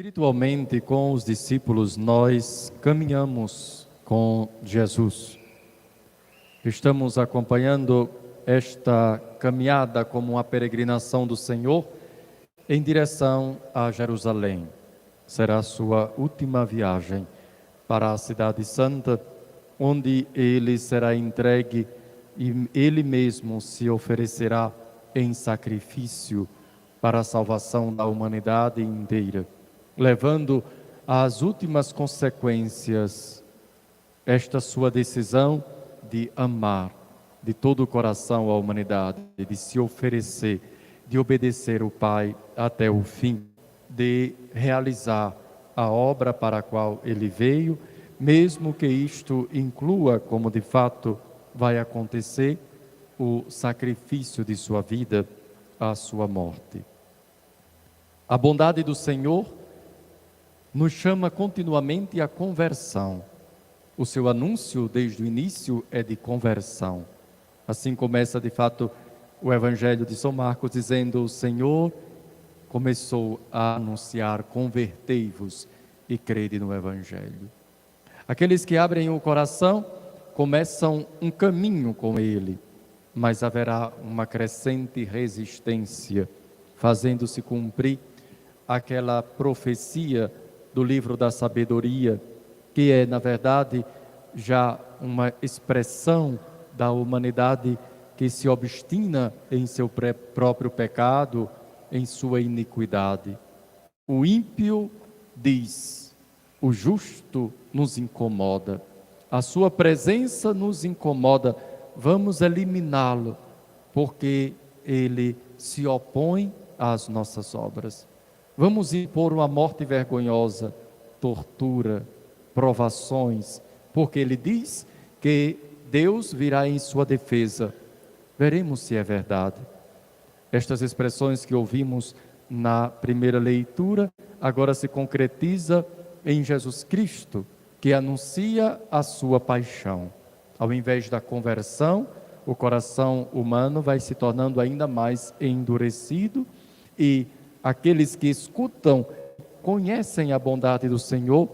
Espiritualmente, com os discípulos, nós caminhamos com Jesus. Estamos acompanhando esta caminhada como uma peregrinação do Senhor em direção a Jerusalém. Será a sua última viagem para a Cidade Santa, onde ele será entregue e ele mesmo se oferecerá em sacrifício para a salvação da humanidade inteira, levando às últimas consequências esta sua decisão de amar de todo o coração a humanidade, de se oferecer, de obedecer o Pai até o fim, de realizar a obra para a qual ele veio, mesmo que isto inclua, como de fato vai acontecer, o sacrifício de sua vida, a sua morte. A bondade do Senhor nos chama continuamente à conversão. O seu anúncio desde o início é de conversão. Assim começa de fato o Evangelho de São Marcos dizendo: o Senhor começou a anunciar: convertei-vos e crede no Evangelho. Aqueles que abrem o coração começam um caminho com ele, mas haverá uma crescente resistência, fazendo-se cumprir aquela profecia do livro da sabedoria, que é, na verdade, já uma expressão da humanidade que se obstina em seu próprio pecado, em sua iniquidade. O ímpio diz: o justo nos incomoda, a sua presença nos incomoda, vamos eliminá-lo, porque ele se opõe às nossas obras. Vamos impor uma morte vergonhosa, tortura, provações, porque ele diz que Deus virá em sua defesa. Veremos se é verdade. Estas expressões que ouvimos na primeira leitura, agora se concretiza em Jesus Cristo, que anuncia a sua paixão. Ao invés da conversão, o coração humano vai se tornando ainda mais endurecido e aqueles que escutam, conhecem a bondade do Senhor,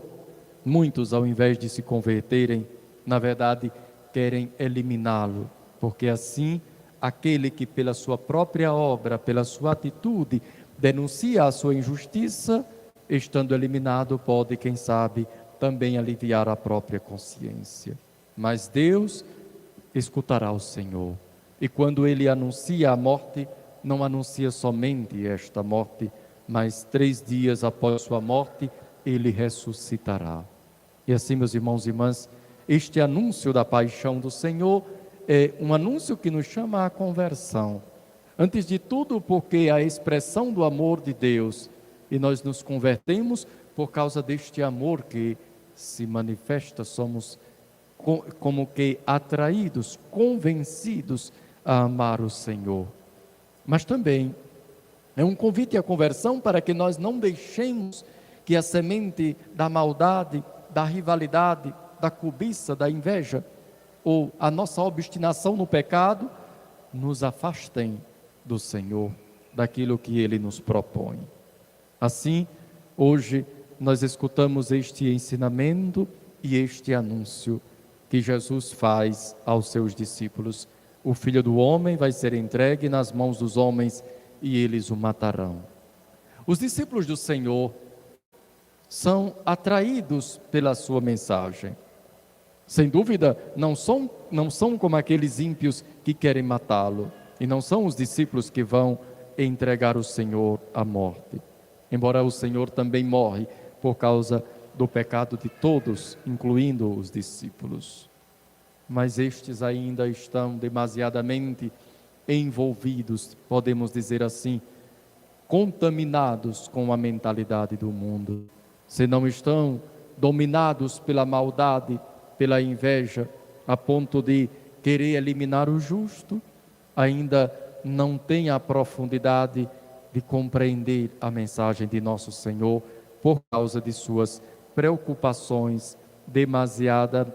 muitos, ao invés de se converterem, na verdade, querem eliminá-lo, porque assim, aquele que pela sua própria obra, pela sua atitude, denuncia a sua injustiça, estando eliminado, pode, quem sabe, também aliviar a própria consciência. Mas Deus escutará o Senhor, e quando ele anuncia a morte, não anuncia somente esta morte, mas 3 dias após sua morte, ele ressuscitará. E assim, meus irmãos e irmãs, este anúncio da paixão do Senhor é um anúncio que nos chama à conversão. Antes de tudo, porque a expressão do amor de Deus, e nós nos convertemos por causa deste amor que se manifesta, somos como que atraídos, convencidos a amar o Senhor. Mas também é um convite à conversão para que nós não deixemos que a semente da maldade, da rivalidade, da cobiça, da inveja, ou a nossa obstinação no pecado, nos afastem do Senhor, daquilo que Ele nos propõe. Assim, hoje nós escutamos este ensinamento e este anúncio que Jesus faz aos seus discípulos: o Filho do Homem vai ser entregue nas mãos dos homens e eles o matarão. Os discípulos do Senhor são atraídos pela sua mensagem. Sem dúvida, não são como aqueles ímpios que querem matá-lo, e não são os discípulos que vão entregar o Senhor à morte. Embora o Senhor também morre por causa do pecado de todos, incluindo os discípulos. Mas estes ainda estão demasiadamente envolvidos, podemos dizer assim, contaminados com a mentalidade do mundo. Se não estão dominados pela maldade, pela inveja, a ponto de querer eliminar o justo, ainda não têm a profundidade de compreender a mensagem de nosso Senhor por causa de suas preocupações demasiadas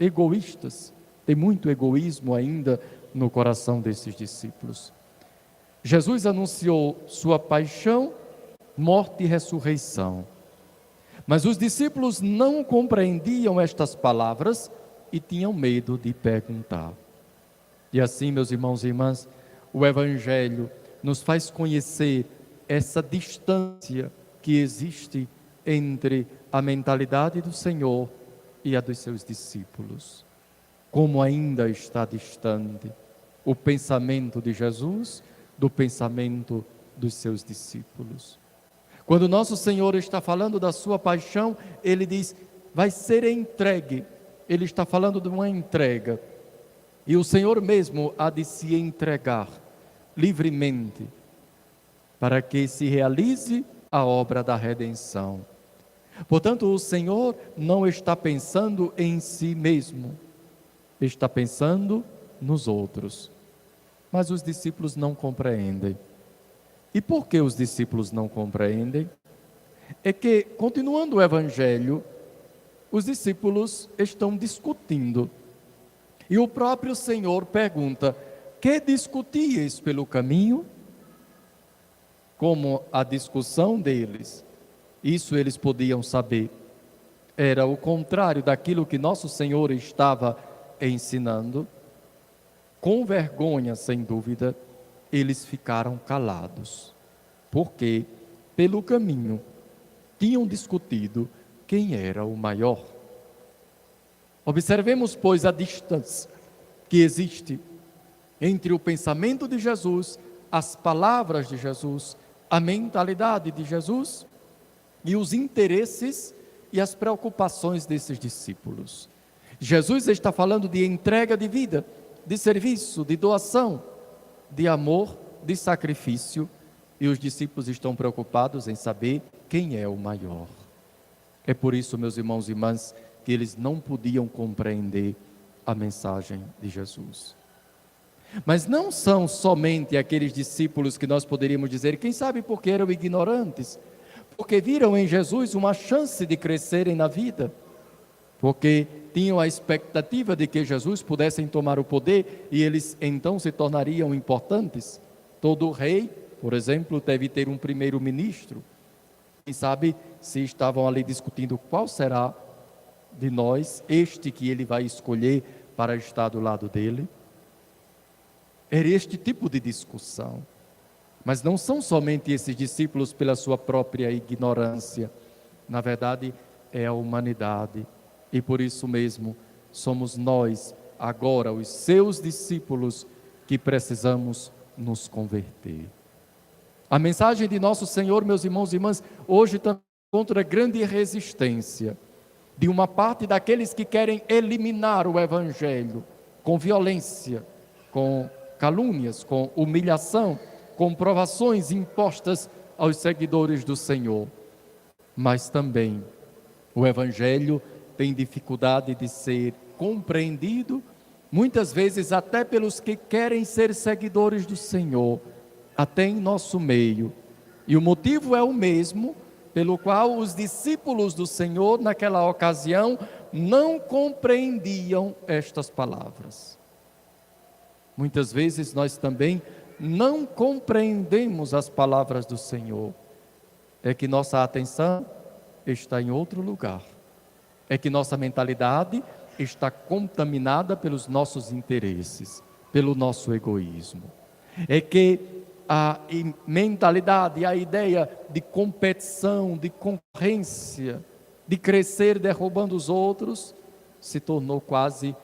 egoístas. Tem muito egoísmo ainda no coração desses discípulos. Jesus anunciou sua paixão morte e ressurreição. Mas os discípulos não compreendiam estas palavras e tinham medo de perguntar. E assim, meus irmãos e irmãs, o Evangelho nos faz conhecer essa distância que existe entre a mentalidade do Senhor e a dos seus discípulos. Como ainda está distante o pensamento de Jesus do pensamento dos seus discípulos. Quando nosso Senhor está falando da sua paixão, Ele diz, vai ser entregue. Ele está falando de uma entrega. E o Senhor mesmo há de se entregar livremente para que se realize a obra da redenção. Portanto, o Senhor não está pensando em si mesmo, está pensando nos outros. Mas os discípulos não compreendem. E por que os discípulos não compreendem? É que, continuando o Evangelho, os discípulos estão discutindo. E o próprio Senhor pergunta, que discutíeis pelo caminho? Como a discussão deles, isso eles podiam saber, era o contrário daquilo que nosso Senhor estava ensinando. Com vergonha, sem dúvida, eles ficaram calados, porque pelo caminho tinham discutido quem era o maior. Observemos, pois, a distância que existe entre o pensamento de Jesus, as palavras de Jesus, a mentalidade de Jesus e os interesses e as preocupações desses discípulos. Jesus está falando de entrega de vida, de serviço, de doação, de amor, de sacrifício, e os discípulos estão preocupados em saber quem é o maior. É por isso, meus irmãos e irmãs, que eles não podiam compreender a mensagem de Jesus. Mas não são somente aqueles discípulos que nós poderíamos dizer, quem sabe porque eram ignorantes, porque viram em Jesus uma chance de crescerem na vida, porque tinham a expectativa de que Jesus pudesse tomar o poder e eles então se tornariam importantes. Todo rei, por exemplo, deve ter um primeiro-ministro. Quem sabe se estavam ali discutindo qual será de nós este que ele vai escolher para estar do lado dele. Era este tipo de discussão. Mas não são somente esses discípulos pela sua própria ignorância. Na verdade, é a humanidade. E por isso mesmo, somos nós, agora, os seus discípulos, que precisamos nos converter. A mensagem de nosso Senhor, meus irmãos e irmãs, hoje também encontra grande resistência de uma parte daqueles que querem eliminar o Evangelho com violência, com calúnias, com humilhação, com provações impostas aos seguidores do Senhor. Mas também o Evangelho tem dificuldade de ser compreendido, muitas vezes até pelos que querem ser seguidores do Senhor, até em nosso meio. E o motivo é o mesmo pelo qual os discípulos do Senhor, naquela ocasião, não compreendiam estas palavras. Muitas vezes nós também não compreendemos as palavras do Senhor. É que nossa atenção está em outro lugar. É que nossa mentalidade está contaminada pelos nossos interesses, pelo nosso egoísmo. É que a mentalidade, a ideia de competição, de concorrência, de crescer derrubando os outros, se tornou quase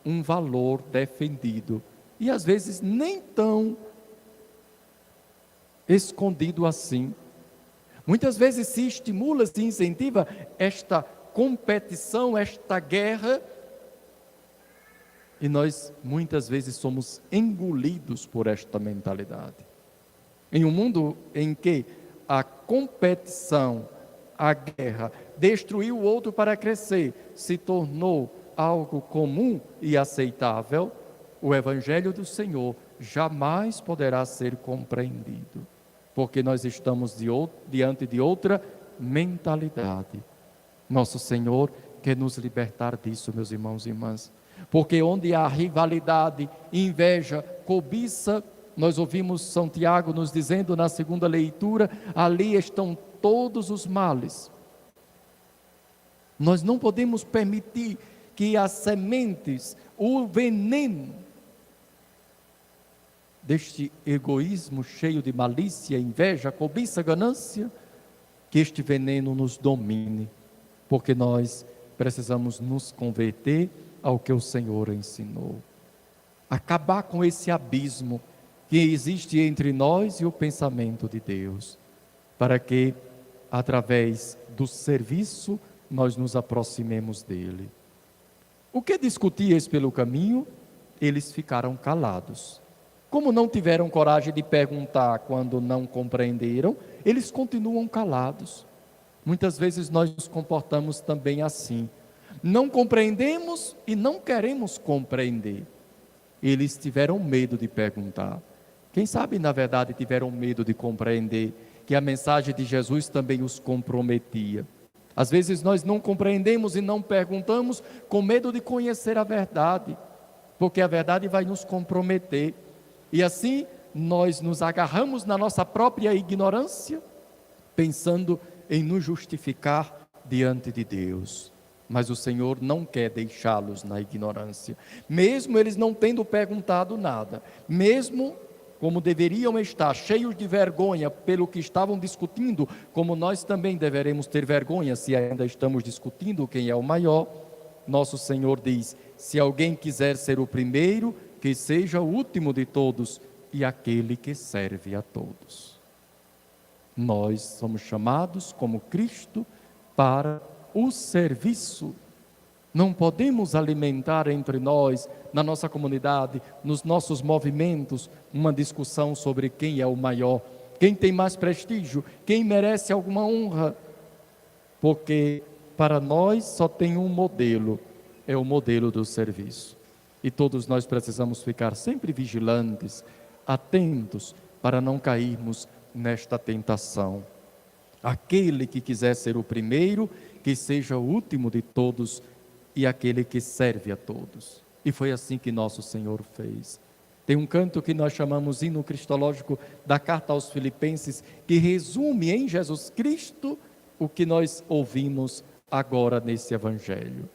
um valor defendido. E às vezes nem tão escondido assim. Muitas vezes se estimula, se incentiva esta competição, esta guerra, e nós muitas vezes somos engolidos por esta mentalidade. Em um mundo em que a competição, a guerra, destruir o outro para crescer, se tornou algo comum e aceitável, o Evangelho do Senhor jamais poderá ser compreendido, porque nós estamos diante de outra mentalidade. Nosso Senhor quer nos libertar disso, meus irmãos e irmãs, porque onde há rivalidade, inveja, cobiça, nós ouvimos São Tiago nos dizendo na segunda leitura, ali estão todos os males. Nós não podemos permitir que as sementes, o veneno deste egoísmo cheio de malícia, inveja, cobiça, ganância, que este veneno nos domine, porque nós precisamos nos converter ao que o Senhor ensinou. Acabar com esse abismo que existe entre nós e o pensamento de Deus, para que, através do serviço, nós nos aproximemos dele. O que discutíeis pelo caminho? Eles ficaram calados. Como não tiveram coragem de perguntar quando não compreenderam, eles continuam calados. Muitas vezes nós nos comportamos também assim. Não compreendemos e não queremos compreender. Eles tiveram medo de perguntar. Quem sabe, na verdade, tiveram medo de compreender que a mensagem de Jesus também os comprometia. Às vezes nós não compreendemos e não perguntamos com medo de conhecer a verdade, porque a verdade vai nos comprometer. E assim nós nos agarramos na nossa própria ignorância, pensando em nos justificar diante de Deus. Mas o Senhor não quer deixá-los na ignorância, mesmo eles não tendo perguntado nada, mesmo como deveriam estar cheios de vergonha pelo que estavam discutindo, como nós também deveremos ter vergonha se ainda estamos discutindo quem é o maior. Nosso Senhor diz: se alguém quiser ser o primeiro, que seja o último de todos e aquele que serve a todos. Nós somos chamados, como Cristo, para o serviço. Não podemos alimentar entre nós, na nossa comunidade, nos nossos movimentos, uma discussão sobre quem é o maior, quem tem mais prestígio, quem merece alguma honra, porque para nós só tem um modelo, é o modelo do serviço. E todos nós precisamos ficar sempre vigilantes, atentos, para não cairmos nesta tentação. Aquele que quiser ser o primeiro, que seja o último de todos e aquele que serve a todos. E foi assim que nosso Senhor fez. Tem um canto que nós chamamos hino cristológico da carta aos Filipenses, que resume em Jesus Cristo o que nós ouvimos agora nesse evangelho.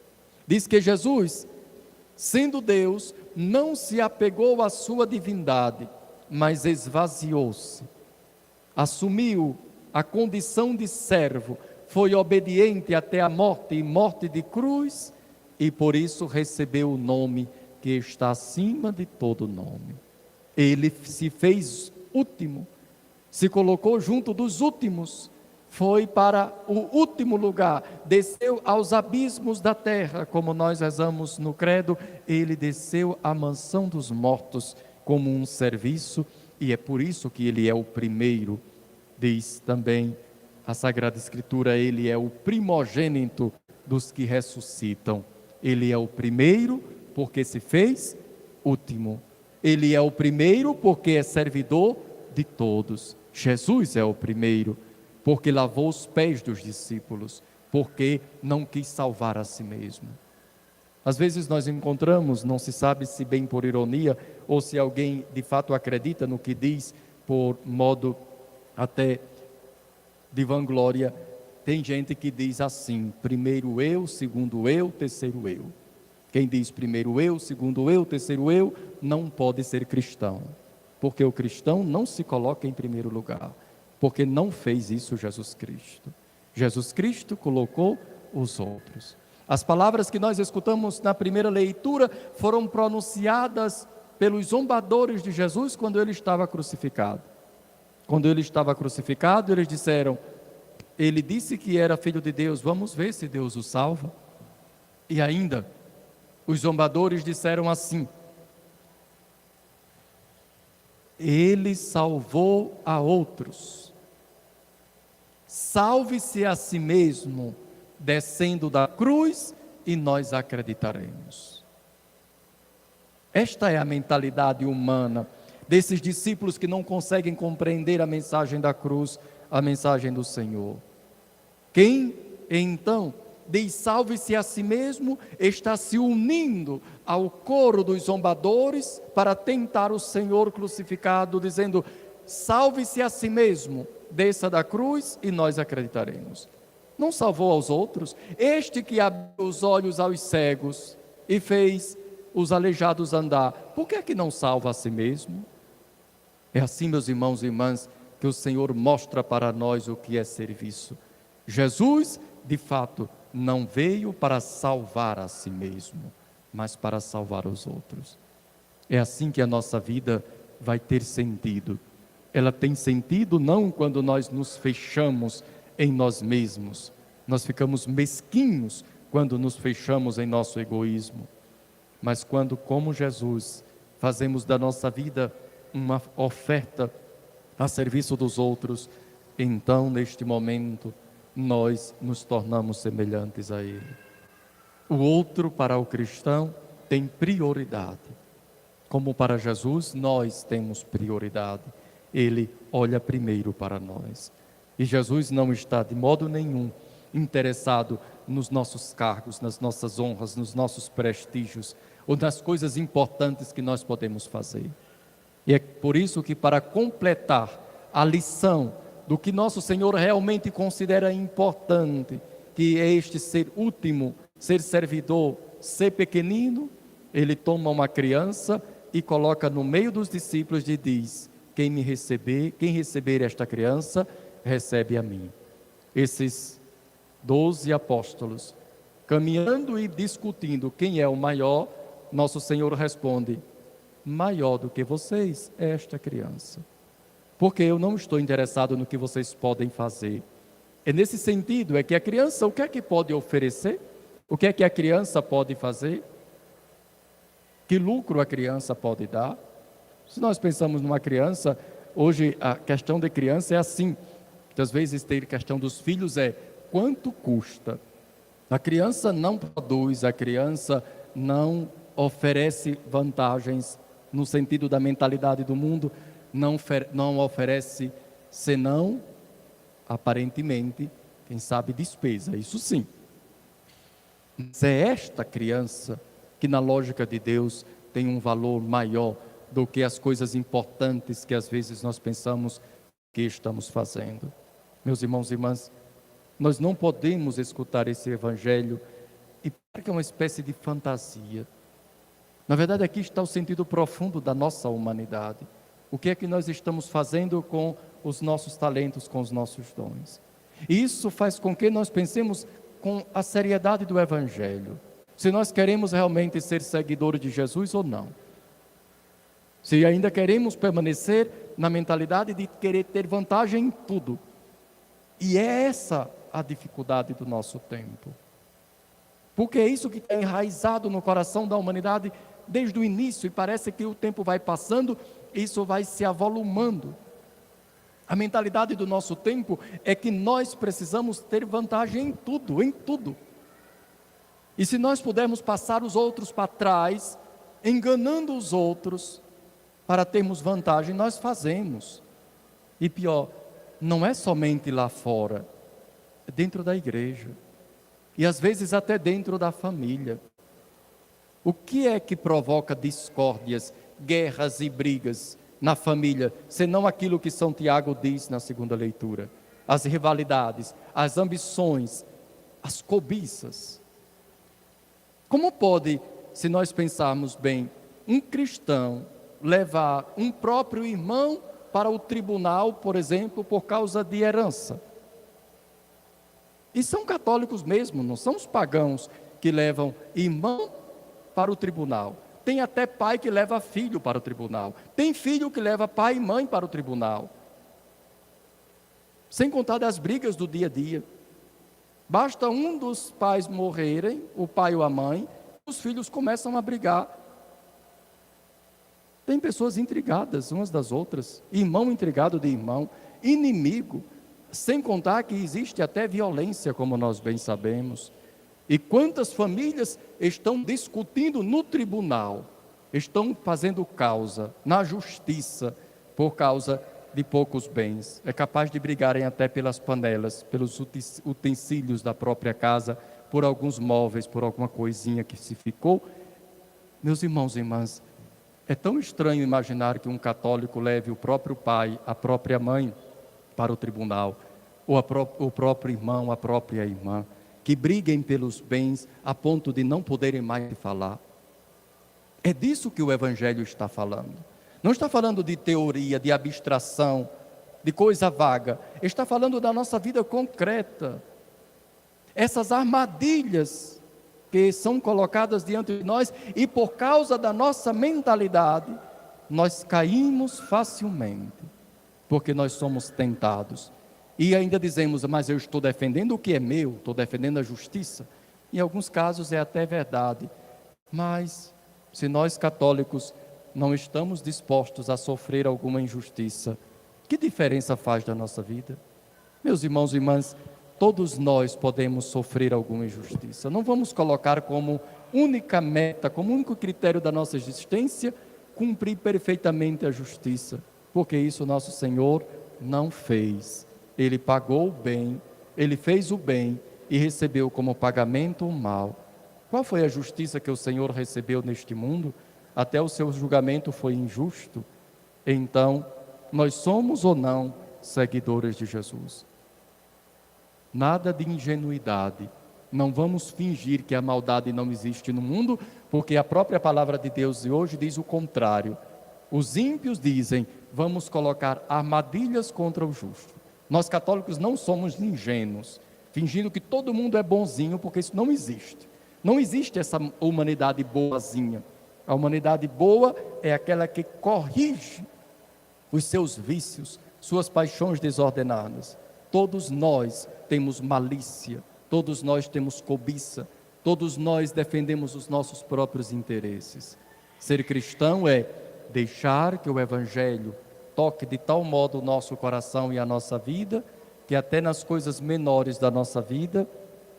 Diz que Jesus, sendo Deus, não se apegou à sua divindade, mas esvaziou-se, assumiu a condição de servo, foi obediente até a morte e morte de cruz, e por isso recebeu o nome que está acima de todo nome. Ele se fez último, se colocou junto dos últimos, foi para o último lugar, desceu aos abismos da terra, como nós rezamos no credo, ele desceu à mansão dos mortos como um serviço, e é por isso que ele é o primeiro. Diz também a Sagrada Escritura, ele é o primogênito dos que ressuscitam. Ele é o primeiro porque se fez último. Ele é o primeiro porque é servidor de todos. Jesus é o primeiro porque lavou os pés dos discípulos, porque não quis salvar a si mesmo. Às vezes nós encontramos, não se sabe se bem por ironia, ou se alguém de fato acredita no que diz, por modo até de vanglória, tem gente que diz assim: primeiro eu, segundo eu, terceiro eu. Quem diz primeiro eu, segundo eu, terceiro eu, não pode ser cristão, porque o cristão não se coloca em primeiro lugar, porque não fez isso Jesus Cristo. Jesus Cristo colocou os outros. As palavras que nós escutamos na primeira leitura foram pronunciadas pelos zombadores de Jesus quando ele estava crucificado. Quando ele estava crucificado, eles disseram: ele disse que era filho de Deus, vamos ver se Deus o salva. E ainda, os zombadores disseram assim: ele salvou a outros, salve-se a si mesmo, descendo da cruz, e nós acreditaremos. Esta é a mentalidade humana desses discípulos que não conseguem compreender a mensagem da cruz, a mensagem do Senhor. Quem então diz salve-se a si mesmo, está se unindo ao coro dos zombadores para tentar o Senhor crucificado, dizendo: salve-se a si mesmo, desça da cruz e nós acreditaremos. Não salvou aos outros? Este que abriu os olhos aos cegos e fez os aleijados andar, por que é que não salva a si mesmo? É assim, meus irmãos e irmãs, que o Senhor mostra para nós o que é serviço. Jesus, de fato, não veio para salvar a si mesmo, mas para salvar os outros. É assim que a nossa vida vai ter sentido. Ela tem sentido não quando nós nos fechamos em nós mesmos. Nós ficamos mesquinhos quando nos fechamos em nosso egoísmo. Mas quando, como Jesus, fazemos da nossa vida uma oferta a serviço dos outros, então, neste momento, nós nos tornamos semelhantes a Ele. O outro, para o cristão, tem prioridade. Como para Jesus, nós temos prioridade. Ele olha primeiro para nós. E Jesus não está de modo nenhum interessado nos nossos cargos, nas nossas honras, nos nossos prestígios, ou nas coisas importantes que nós podemos fazer. E é por isso que, para completar a lição do que nosso Senhor realmente considera importante, que é este ser último, ser servidor, ser pequenino, Ele toma uma criança e coloca no meio dos discípulos e diz: quem receber esta criança, recebe a mim. Esses 12 apóstolos, caminhando e discutindo quem é o maior, nosso Senhor responde: maior do que vocês é esta criança. Porque eu não estou interessado no que vocês podem fazer. É nesse sentido, é que a criança, o que é que pode oferecer? O que é que a criança pode fazer? Que lucro a criança pode dar? Se nós pensamos numa criança, hoje a questão de criança é assim. Muitas vezes tem a questão dos filhos quanto custa? A criança não produz, a criança não oferece vantagens no sentido da mentalidade do mundo, não oferece senão, aparentemente, quem sabe despesa, isso sim. Mas é esta criança que na lógica de Deus tem um valor maior do que as coisas importantes que às vezes nós pensamos que estamos fazendo. Meus irmãos e irmãs, nós não podemos escutar esse evangelho e parece que é uma espécie de fantasia. Na verdade, aqui está o sentido profundo da nossa humanidade. O que é que nós estamos fazendo com os nossos talentos, com os nossos dons? E isso faz com que nós pensemos com a seriedade do evangelho. Se nós queremos realmente ser seguidores de Jesus ou não. Se ainda queremos permanecer na mentalidade de querer ter vantagem em tudo. E é essa a dificuldade do nosso tempo. Porque é isso que está enraizado no coração da humanidade desde o início, e parece que o tempo vai passando, isso vai se avolumando. A mentalidade do nosso tempo é que nós precisamos ter vantagem em tudo, em tudo. E se nós pudermos passar os outros para trás, enganando os outros, para termos vantagem, nós fazemos. E pior, não é somente lá fora, é dentro da igreja. E às vezes até dentro da família. O que é que provoca discórdias, guerras e brigas na família, senão aquilo que São Tiago diz na segunda leitura? As rivalidades, as ambições, as cobiças. Como pode, se nós pensarmos bem, um cristão levar um próprio irmão para o tribunal, por exemplo, por causa de herança? E são católicos mesmo, não são os pagãos que levam irmão para o tribunal. Tem até pai que leva filho para o tribunal. Tem filho que leva pai e mãe para o tribunal. Sem contar das brigas do dia a dia. Basta um dos pais morrerem, o pai ou a mãe, os filhos começam a brigar. Tem pessoas intrigadas umas das outras, irmão intrigado de irmão, inimigo, sem contar que existe até violência, como nós bem sabemos. E quantas famílias estão discutindo no tribunal, estão fazendo causa na justiça por causa de poucos bens. É capaz de brigarem até pelas panelas, pelos utensílios da própria casa, por alguns móveis, por alguma coisinha que se ficou. Meus irmãos e irmãs, é tão estranho imaginar que um católico leve o próprio pai, a própria mãe, para o tribunal, ou o próprio irmão, a própria irmã, que briguem pelos bens a ponto de não poderem mais falar. É disso que o Evangelho está falando. Não está falando de teoria, de abstração, de coisa vaga. Está falando da nossa vida concreta. Essas armadilhas que são colocadas diante de nós e por causa da nossa mentalidade, nós caímos facilmente, porque nós somos tentados. E ainda dizemos, mas eu estou defendendo o que é meu, estou defendendo a justiça. Em alguns casos é até verdade, mas se nós católicos não estamos dispostos a sofrer alguma injustiça, que diferença faz da nossa vida? Meus irmãos e irmãs, todos nós podemos sofrer alguma injustiça. Não vamos colocar como única meta, como único critério da nossa existência, cumprir perfeitamente a justiça, porque isso nosso Senhor não fez. Ele pagou o bem, Ele fez o bem e recebeu como pagamento o mal. Qual foi a justiça que o Senhor recebeu neste mundo? Até o seu julgamento foi injusto. Então, nós somos ou não seguidores de Jesus? Nada de ingenuidade. Não vamos fingir que a maldade não existe no mundo, porque a própria palavra de Deus de hoje diz o contrário. Os ímpios dizem, vamos colocar armadilhas contra o justo. Nós católicos não somos ingênuos, fingindo que todo mundo é bonzinho, porque isso não existe. Não existe essa humanidade boazinha. A humanidade boa é aquela que corrige os seus vícios, suas paixões desordenadas. Todos nós temos malícia, todos nós temos cobiça, todos nós defendemos os nossos próprios interesses. Ser cristão é deixar que o Evangelho toque de tal modo o nosso coração e a nossa vida, que até nas coisas menores da nossa vida,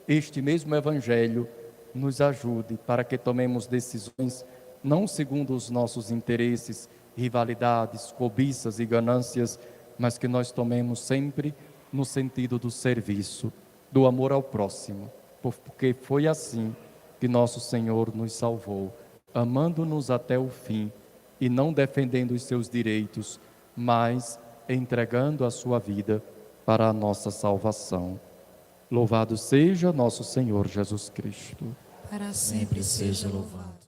este mesmo Evangelho nos ajude para que tomemos decisões não segundo os nossos interesses, rivalidades, cobiças e ganâncias, mas que nós tomemos sempre no sentido do serviço, do amor ao próximo, porque foi assim que nosso Senhor nos salvou, amando-nos até o fim e não defendendo os seus direitos, mas entregando a sua vida para a nossa salvação. Louvado seja nosso Senhor Jesus Cristo. Para sempre seja louvado.